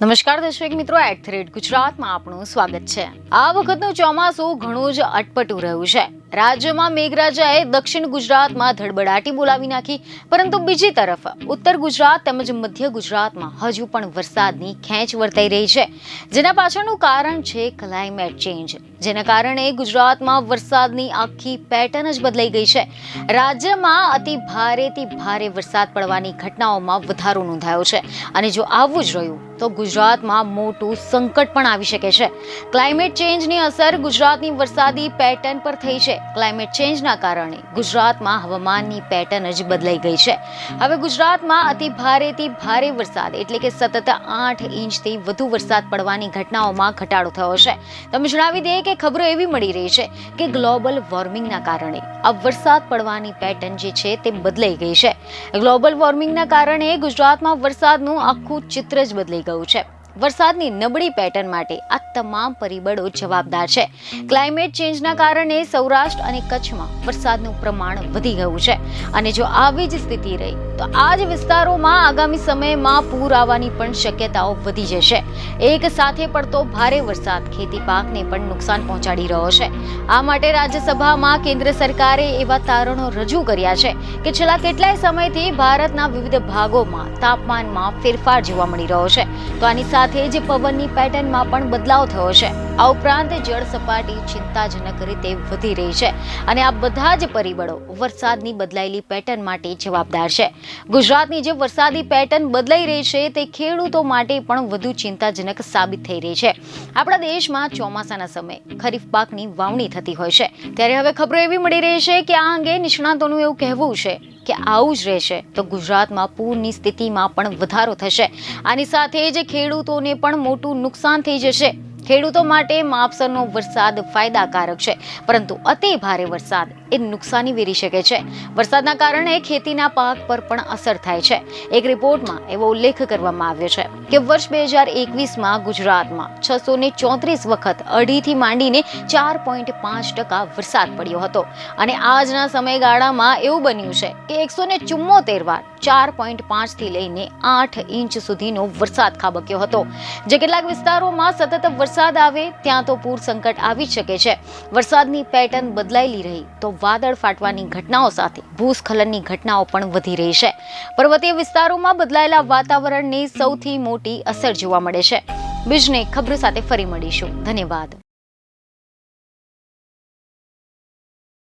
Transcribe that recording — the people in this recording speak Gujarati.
નમસ્કાર દર્શક મિત્રો, @ગુજરાતમાં આપનું સ્વાગત છે। આ વખતનું ચોમાસું ઘણું જ અટપટું રહ્યું છે। રાજ્યમાં મેઘરાજાએ દક્ષિણ ગુજરાતમાં ધડબડાટી બોલાવી નાખી, પરંતુ બીજી તરફ ઉત્તર ગુજરાત તેમજ મધ્ય ગુજરાતમાં હજુ પણ વરસાદની ખેંચ વર્તાઈ રહી છે, જેના પાછળનું કારણ છે ક્લાઇમેટ ચેન્જ, જેના કારણે ગુજરાતમાં વરસાદની આખી પેટર્ન જ બદલાઈ ગઈ છે। રાજ્યમાં અતિ ભારેથી ભારે વરસાદ પડવાની ઘટનાઓમાં વધારો નોંધાયો છે, અને જો આવું જ રહ્યું તો ગુજરાતમાં મોટું સંકટ પણ આવી શકે છે। ક્લાઇમેટ ચેન્જની અસર ગુજરાતની વરસાદી પેટર્ન પર થઈ છે। ક્લાઇમેટ ચેન્જના કારણે ગુજરાતમાં હવામાનની પેટર્ન જ બદલાઈ ગઈ છે। હવે ગુજરાતમાં અતિ ભારેથી ભારે વરસાદ એટલે કે સતત 8 ઇંચથી વધુ વરસાદ પડવાની ઘટનાઓમાં ઘટાડો થયો છે। તમે જણાવી દઈએ કે ખબરો એવી મળી રહી છે કે ગ્લોબલ વોર્મિંગના કારણે આ વરસાદ પડવાની પેટર્ન જે છે તે બદલાઈ ગઈ છે। ગ્લોબલ વોર્મિંગના કારણે ગુજરાતમાં વરસાદનું આખું ચિત્ર જ બદલાઈ ગયું છે। વરસાદની નબળી પેટર્ન માટે આ તમામ પરિબળો જવાબદાર છે। ક્લાઇમેટ ચેન્જના કારણે સૌરાષ્ટ્ર અને કચ્છમાં વરસાદનું પ્રમાણ વધી ગયું છે, અને જો આવી જ સ્થિતિ રહી તો આ જ વિસ્તારોમાં આગામી સમયમાં પૂર આવવાની પણ શક્યતાઓ વધી જશે। એક સાથે પડતો ભારે વરસાદ ખેતી પાકને પણ નુકસાન પહોંચાડી રહ્યો છે। આ માટે રાજ્યસભામાં કેન્દ્ર સરકારે એવા તારણો રજૂ કર્યા છે કે છેલ્લા કેટલાય સમયથી ભારતના વિવિધ ભાગોમાં તાપમાનમાં ફેરફાર જોવા મળી રહ્યો છે, તો આની સાથે જ પવનની પેટર્નમાં પણ બદલાવ થયો છે। આ ઉપરાંત જળ સપાટી ચિંતાજનક રીતે વધી રહી છે, અને આ બધા જ પરિબળો વરસાદની બદલાયેલી પેટર્ન માટે જવાબદાર છે। ગુજરાતની જે વરસાદી પેટર્ન બદલાઈ રહી છે તે ખેડૂતો માટે પણ વધુ ચિંતાજનક સાબિત થઈ રહી છે। આપણા દેશમાં ચોમાસાના સમયે ખરીફ પાકની વાવણી થતી હોય છે, ત્યારે હવે ખબરો એવી મળી રહી છે કે આ અંગે નિષ્ણાતોનું એવું કહેવું છે કે આવું જ રહેશે તો ગુજરાતમાં પૂરની સ્થિતિમાં પણ વધારો થશે। આની સાથે જ ખેડૂતોને પણ મોટું નુકસાન થઈ જશે। ખેડૂતો માટે માપસરનો વરસાદ ફાયદાકારક છે, પરંતુ અતિ ભારે વરસાદ એ નુકસાની વેરી શકે છે। વરસાદના કારણે ખેતીના પાક પર પણ અસર થાય છે। એક રિપોર્ટમાં એવો ઉલ્લેખ કરવામાં આવ્યો છે કે વર્ષ 2021માં ગુજરાતમાં 634 વખત અઢીથી માંડીને 4.5% વરસાદ પડ્યો હતો, અને આજના સમયગાળામાં એવું બન્યું છે કે 174 વાર 4.5 થી લઈને 8 ઇંચ સુધીનો વરસાદ ખાબક્યો હતો, જે કેટલાક વિસ્તારોમાં સતત વરસાદ આવે ત્યાં તો પૂર સંકટ આવી શકે છે। વરસાદની પેટર્ન બદલાયેલી રહી તો વાદળ ફાટવાની ઘટનાઓ સાથે ભૂસ્ખલનની ઘટનાઓ પણ વધી રહી છે। પર્વતીય વિસ્તારોમાં બદલાયેલા વાતાવરણની સૌથી મોટી અસર જોવા મળે છે। બીજને ખબરો સાથે ફરી મળીશું। ધન્યવાદ।